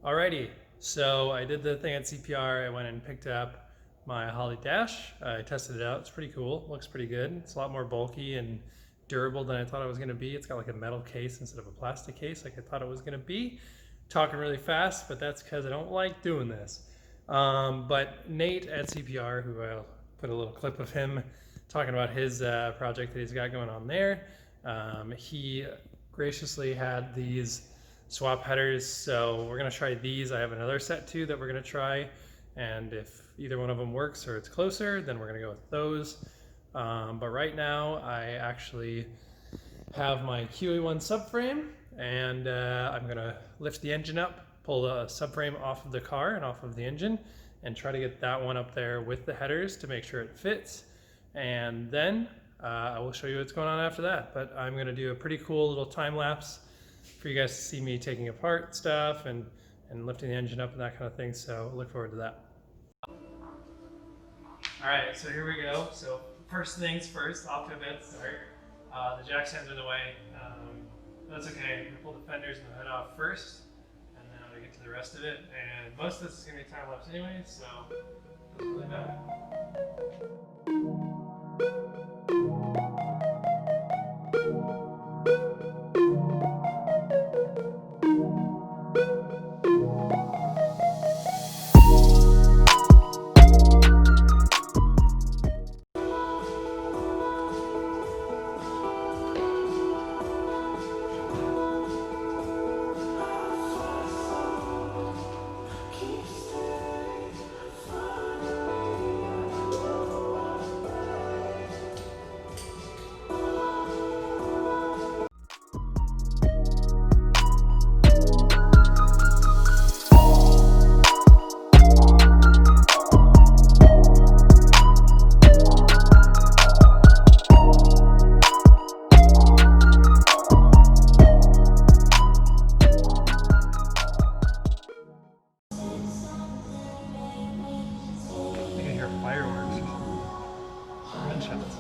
Alrighty, so I did the thing at CPR. I went and picked up my Holly Dash. I tested it out. It's pretty cool. Looks pretty good. It's a lot more bulky and durable than I thought it was going to be. It's got like a metal case instead of a plastic case like I thought it was going to be. Talking really fast, but that's because I don't like doing this. But Nate at CPR, who I'll put a little clip of him talking about his project that he's got going on there, he graciously had these swap headers. So we're gonna try these. I have another set too that we're gonna try. And if either one of them works or it's closer, then we're gonna go with those. But right now I actually have my QA1 subframe and I'm gonna lift the engine up, pull the subframe off of the car and off of the engine and try to get that one up there with the headers to make sure it fits. And then I will show you what's going on after that. But I'm gonna do a pretty cool little time lapse for you guys to see me taking apart stuff and lifting the engine up and that kind of thing. So look forward to that. All right, so here we go. So first things first, off to a bad start. The jack stands in the way. That's okay. I'm gonna pull the fenders and the hood off first, and then I'm gonna get to the rest of it. And most of this is gonna be time lapse anyway, so it doesn't really matter. Fireworks. Gunshots.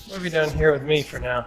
What have you done here with me for now?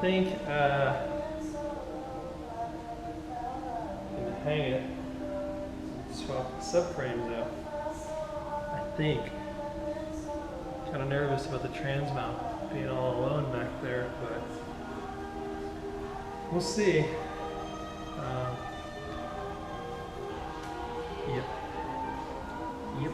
think gonna hang it, swap the subframes out. I think. Kind of nervous about the trans mount being all alone back there, but we'll see. Yep. Yep.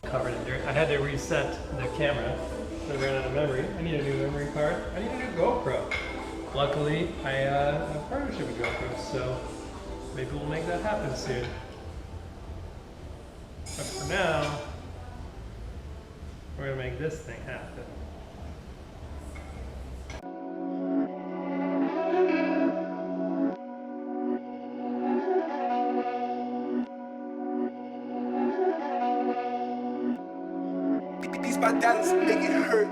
Covered in dirt. I had to reset the camera. I ran out of memory. I need a new memory card. I need a new GoPro. Luckily, I have a partnership with GoPro, so maybe we'll make that happen soon. But for now, we're gonna make this thing happen. These my dollars make it hurt.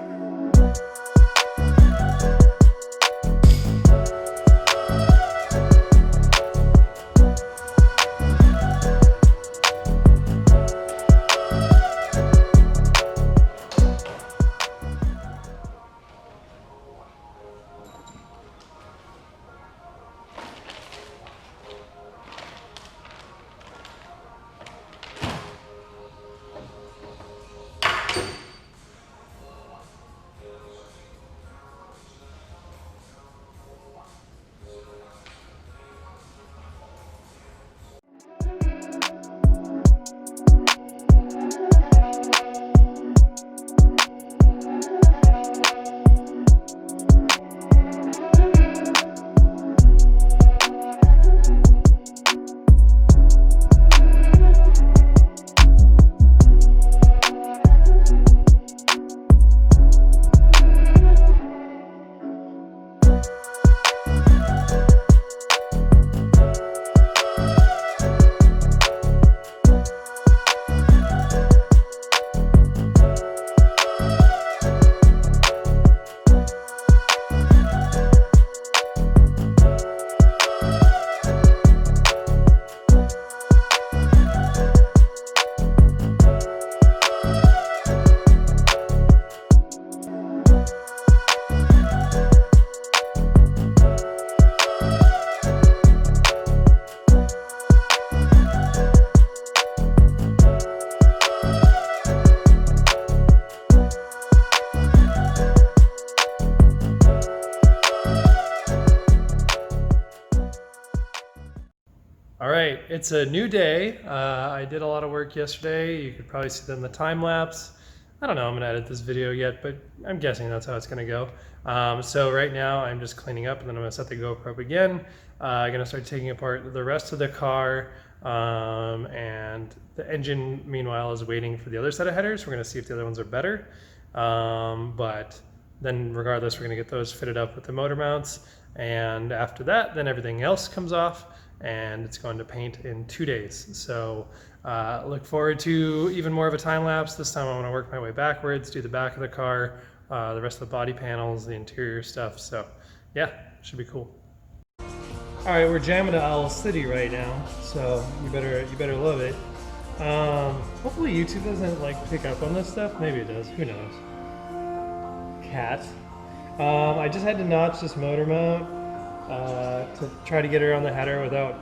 All right, it's a new day. I did a lot of work yesterday. You could probably see that in the time lapse. I don't know, I'm gonna edit this video yet, but I'm guessing that's how it's gonna go. So right now I'm just cleaning up and then I'm gonna set the GoPro up again. I'm gonna start taking apart the rest of the car, and the engine meanwhile is waiting for the other set of headers. We're gonna see if the other ones are better. But then regardless, we're gonna get those fitted up with the motor mounts. And after that, then everything else comes off and it's going to paint in 2 days. So look forward to even more of a time lapse. This time I want to work my way backwards, do the back of the car, the rest of the body panels, the interior stuff. So yeah, should be cool. All right, we're jamming to Owl City right now, so you better love it. Hopefully YouTube doesn't like pick up on this stuff. Maybe it does. Who knows? Cat. I just had to notch this motor mount to try to get her on the header without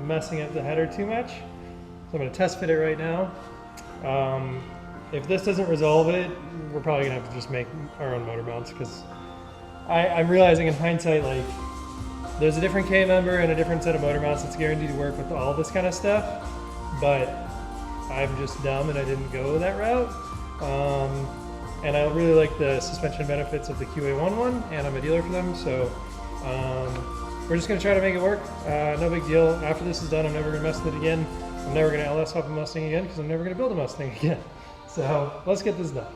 messing up the header too much. So I'm going to test fit it right now. If this doesn't resolve it, we're probably going to have to just make our own motor mounts, because I'm realizing in hindsight, like, there's a different K member and a different set of motor mounts that's guaranteed to work with all this kind of stuff, but I'm just dumb and I didn't go that route. And I really like the suspension benefits of the QA11, and I'm a dealer for them, so we're just going to try to make it work. No big deal. After this is done, I'm never going to mess with it again. I'm never going to LS off a Mustang again, because I'm never going to build a Mustang again. So let's get this done.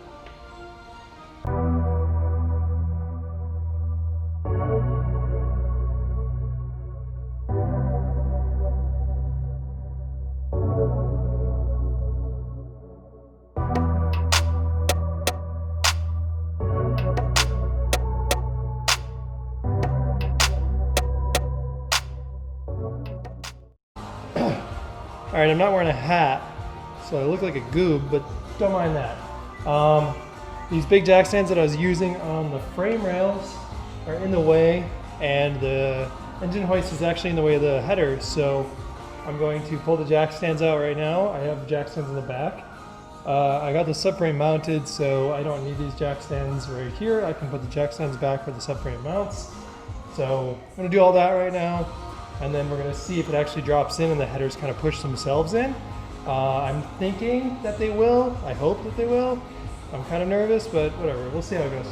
All right, I'm not wearing a hat, so I look like a goob, but don't mind that. These big jack stands that I was using on the frame rails are in the way, and the engine hoist is actually in the way of the header, so I'm going to pull the jack stands out right now. I have jack stands in the back. I got the subframe mounted, so I don't need these jack stands right here. I can put the jack stands back for the subframe mounts. So I'm gonna do all that right now, and then we're gonna see if it actually drops in and the headers kind of push themselves in. I'm thinking that they will. I hope that they will. I'm kind of nervous, but whatever. We'll see how it goes.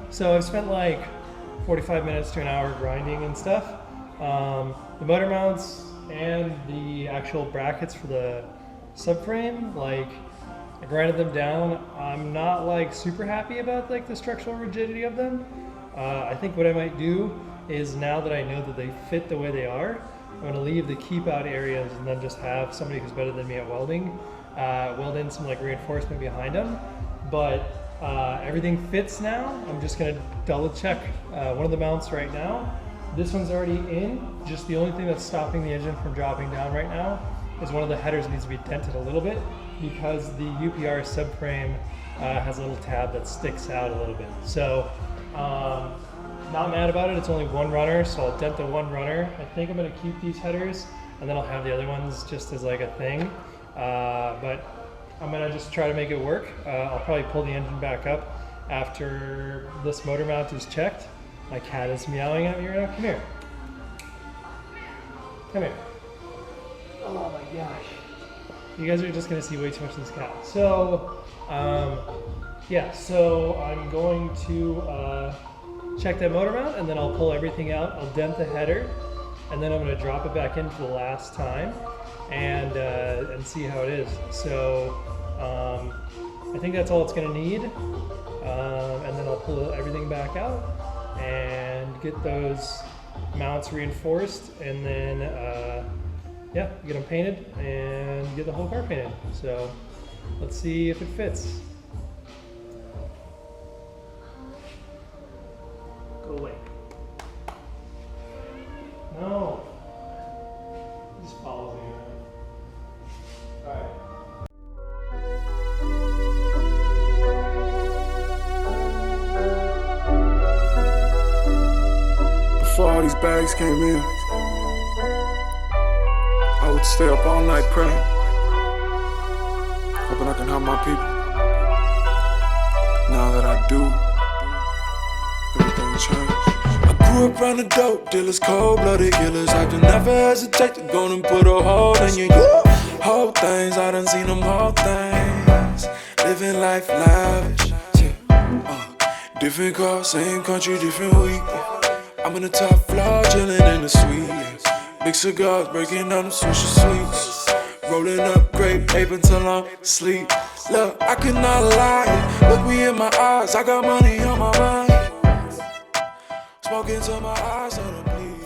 So I've spent like 45 minutes to an hour grinding and stuff. The motor mounts and the actual brackets for the subframe, like, I grinded them down. I'm not like super happy about like the structural rigidity of them. I think what I might do is, now that I know that they fit the way they are, I'm going to leave the keep out areas and then just have somebody who's better than me at welding weld in some like reinforcement behind them. But everything fits now. I'm just going to double check one of the mounts right now. This one's already in. Just the only thing that's stopping the engine from dropping down right now is one of the headers needs to be dented a little bit, because the UPR subframe has a little tab that sticks out a little bit. So not mad about it. It's only one runner, so I'll dent the one runner. I think I'm going to keep these headers, and then I'll have the other ones just as like a thing. But I'm gonna just try to make it work. I'll probably pull the engine back up after this motor mount is checked. My cat is meowing at me right now. Come here. Come here. Oh my gosh. You guys are just gonna see way too much of this cat. So, yeah, so I'm going to check that motor mount and then I'll pull everything out. I'll dent the header and then I'm gonna drop it back in for the last time and see how it is. So, I think that's all it's gonna need. And then I'll pull everything back out and get those mounts reinforced and then yeah, get them painted and get the whole car painted. So let's see if it fits. Go away. No. He just follows me around. All right. Before all these bags came in, I would stay up all night praying, hoping I can help my people. Now that I do, everything changed. I grew up around the dope dealers, cold-blooded killers. I just never hesitate to go and put a hold on you. Whole things, I done seen them whole things. Living life lavish, yeah. Different car, same country, different week. I'm in the top floor, chillin' in the suite. Big cigars, breaking down the Swisher Sweets. Rolling up grape ape until I'm asleep. Look, I cannot lie. Look me in my eyes, I got money on my mind. Smoking till my eyes on the bleed.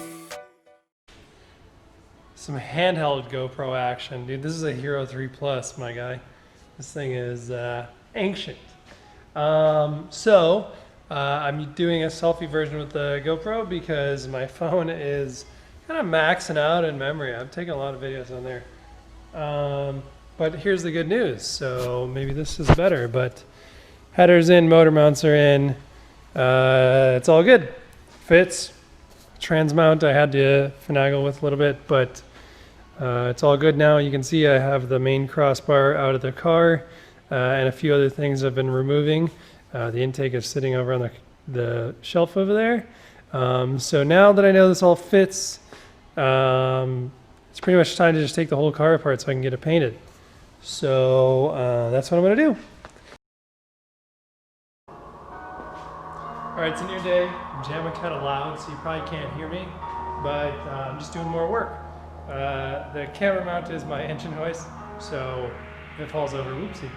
Some handheld GoPro action. Dude, this is a Hero 3 Plus, my guy. This thing is ancient. I'm doing a selfie version with the GoPro because my phone is kind of maxing out in memory. I've taken a lot of videos on there. But here's the good news. So maybe this is better, but headers in, motor mounts are in. It's all good. Fits. Trans mount I had to finagle with a little bit, but it's all good now. You can see I have the main crossbar out of the car and a few other things I've been removing. The intake is sitting over on the shelf over there. So now that I know this all fits, it's pretty much time to just take the whole car apart so I can get it painted. So that's what I'm gonna do. All right, it's a new day. I'm jamming kind of loud, so you probably can't hear me, but I'm just doing more work. The camera mount is my engine hoist, so if it falls over, whoopsie.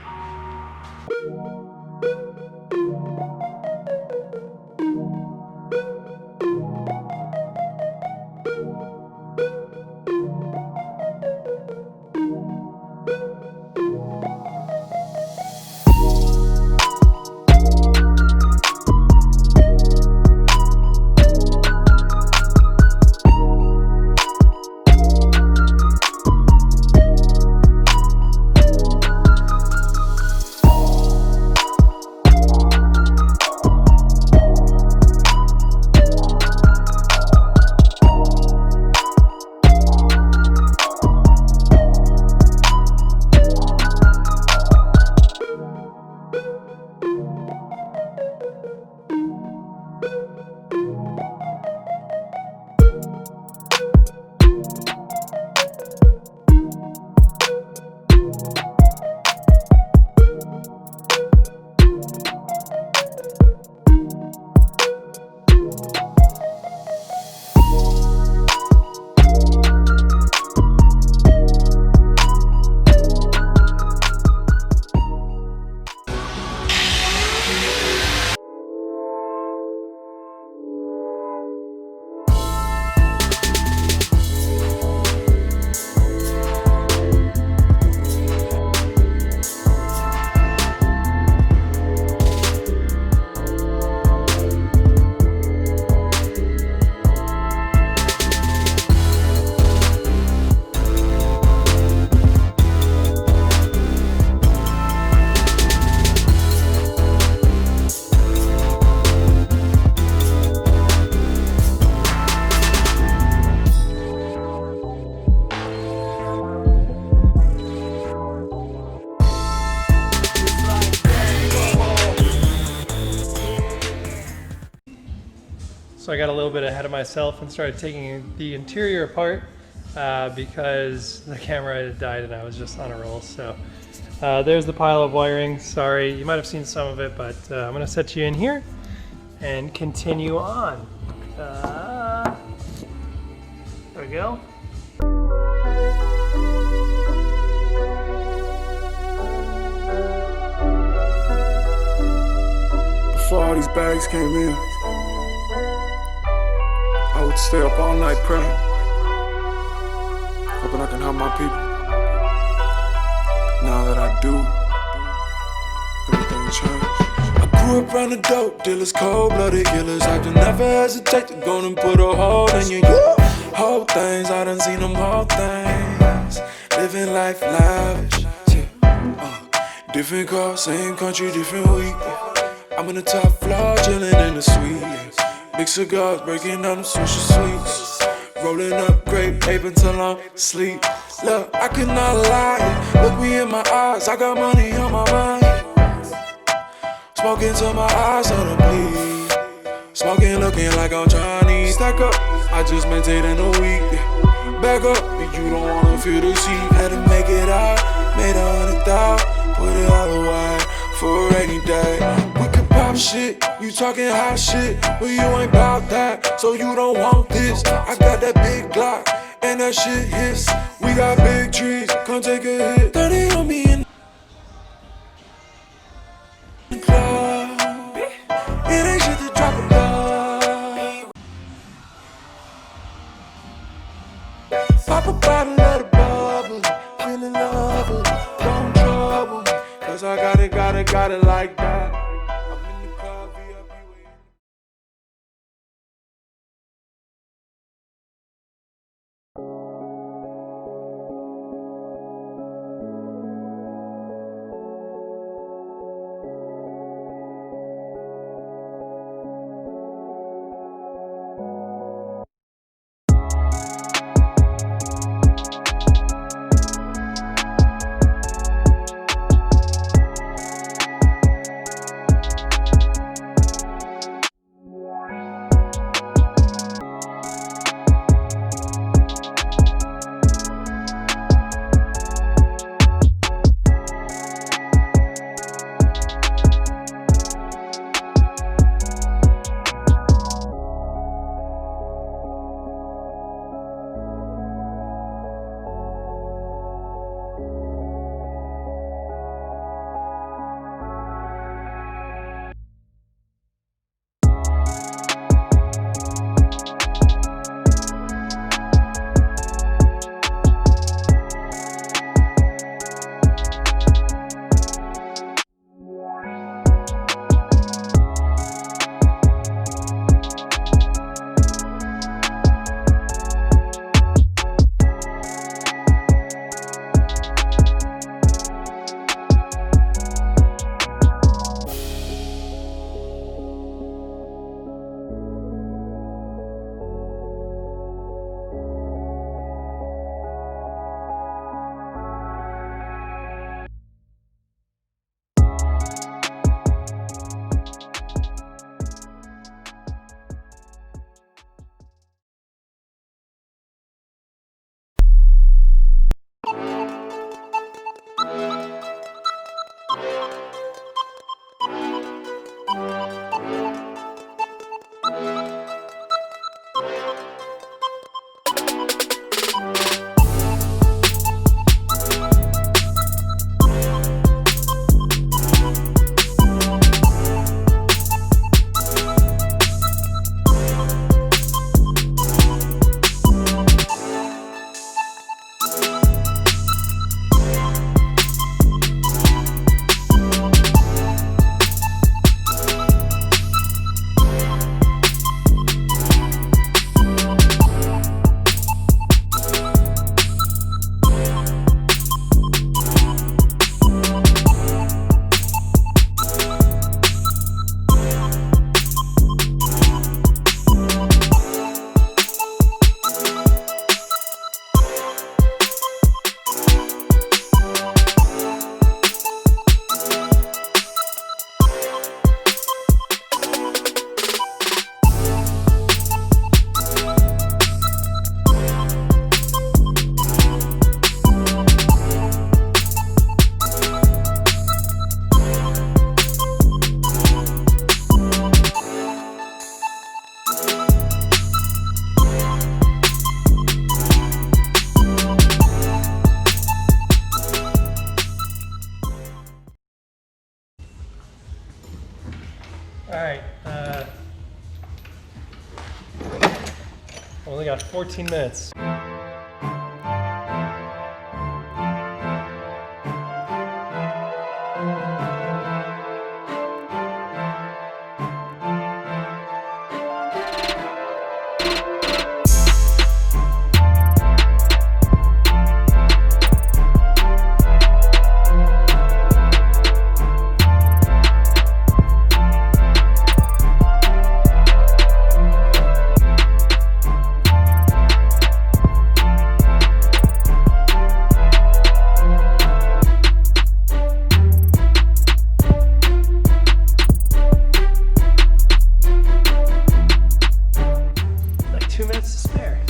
So I got a little bit ahead of myself and started taking the interior apart because the camera had died and I was just on a roll. So there's the pile of wiring. Sorry, you might have seen some of it, but I'm gonna set you in here and continue on. There we go. Before all these bags came in, I would stay up all night praying, hoping I can help my people. Now that I do, everything changed. I grew up around the dope dealers, cold-blooded killers. I just never hesitate to go and put a hold on you. Whole things, I done seen them whole things. Living life lavish, different car, same country, different week. I'm in the top floor, chillin' in the suite. Big cigars, breaking down the Swisher Sweets. Rolling up grape ape until I'm asleep. Look, I cannot lie. Look me in my eyes, I got money on my mind. Smoking till my eyes on the bleed. Smoking, looking like I'm Chinese. Stack up, I just maintained in a week. Back up, if you don't wanna feel the seat. Had to make it out, made 100,000. Put it all away for a rainy day. We could pop shit, you talking hot shit, but you ain't bout that, so you don't want this. I got that big Glock, and that shit hits. We got big trees, come take a hit. 30 on me in the club. It ain't shit to drop a dub. Pop a bottle of the bubble, feeling lovely, don't trouble me, cause I got it like that. I'm in the car, VIP waiting. All right. Only got 14 minutes. Like 2 minutes to spare.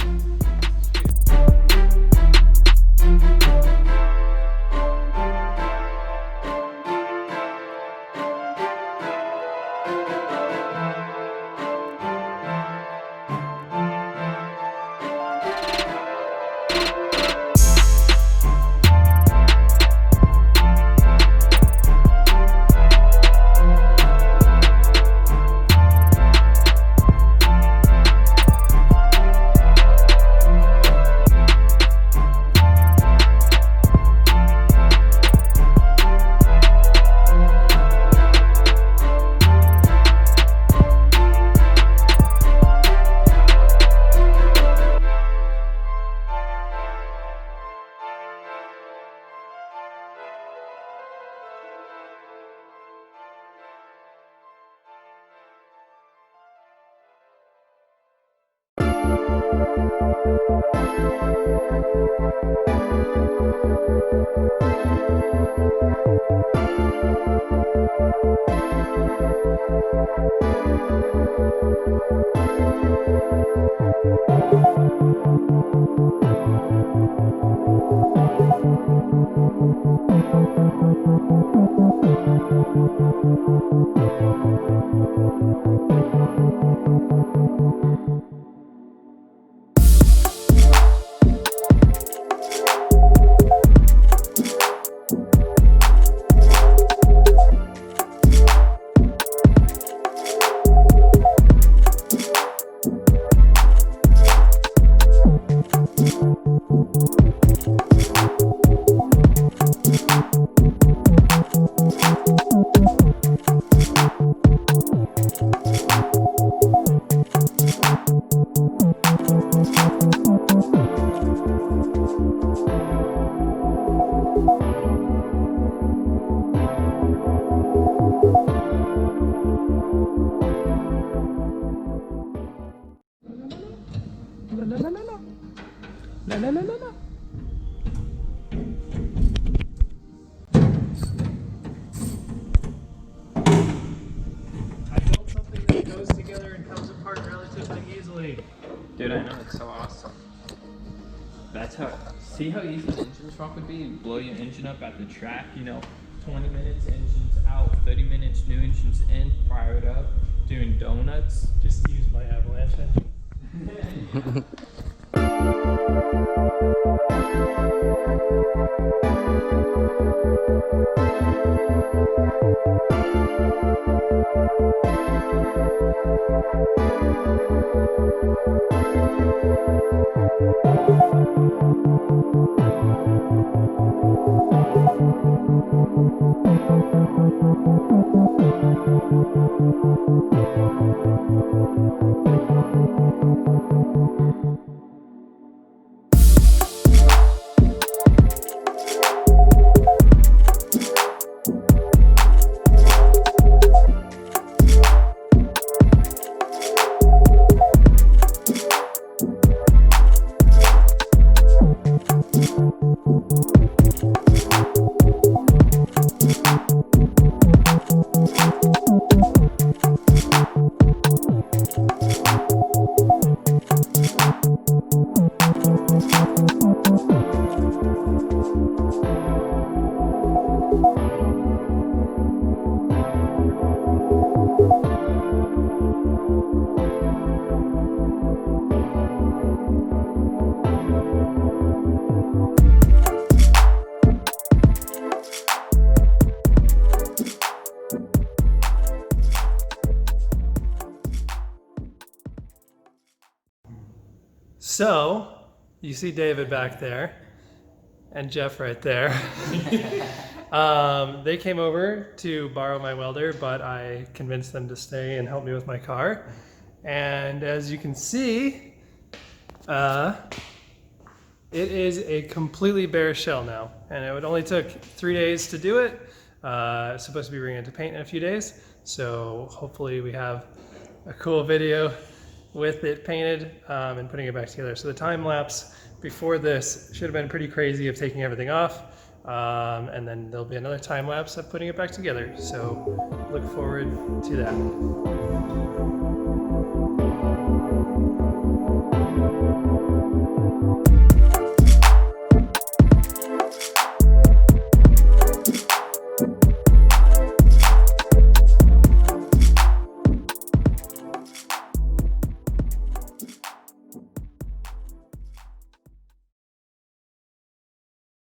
No. I built something that goes together and comes apart relatively easily. Dude, I know, it's so awesome. That's how, see how easy an engine swap would be? You blow your engine up at the track, 20 minutes, engines out, 30 minutes, new engines in, fire it up, doing donuts. Just use my avalanche engine. So, you see David back there and Jeff right there. They came over to borrow my welder, but I convinced them to stay and help me with my car. And as you can see, it is a completely bare shell now. And it only took 3 days to do it. It's supposed to be bringing it to paint in a few days. So hopefully we have a cool video with it painted and putting it back together. So the time lapse before this should have been pretty crazy of taking everything off. And then there'll be another time lapse of putting it back together. So look forward to that.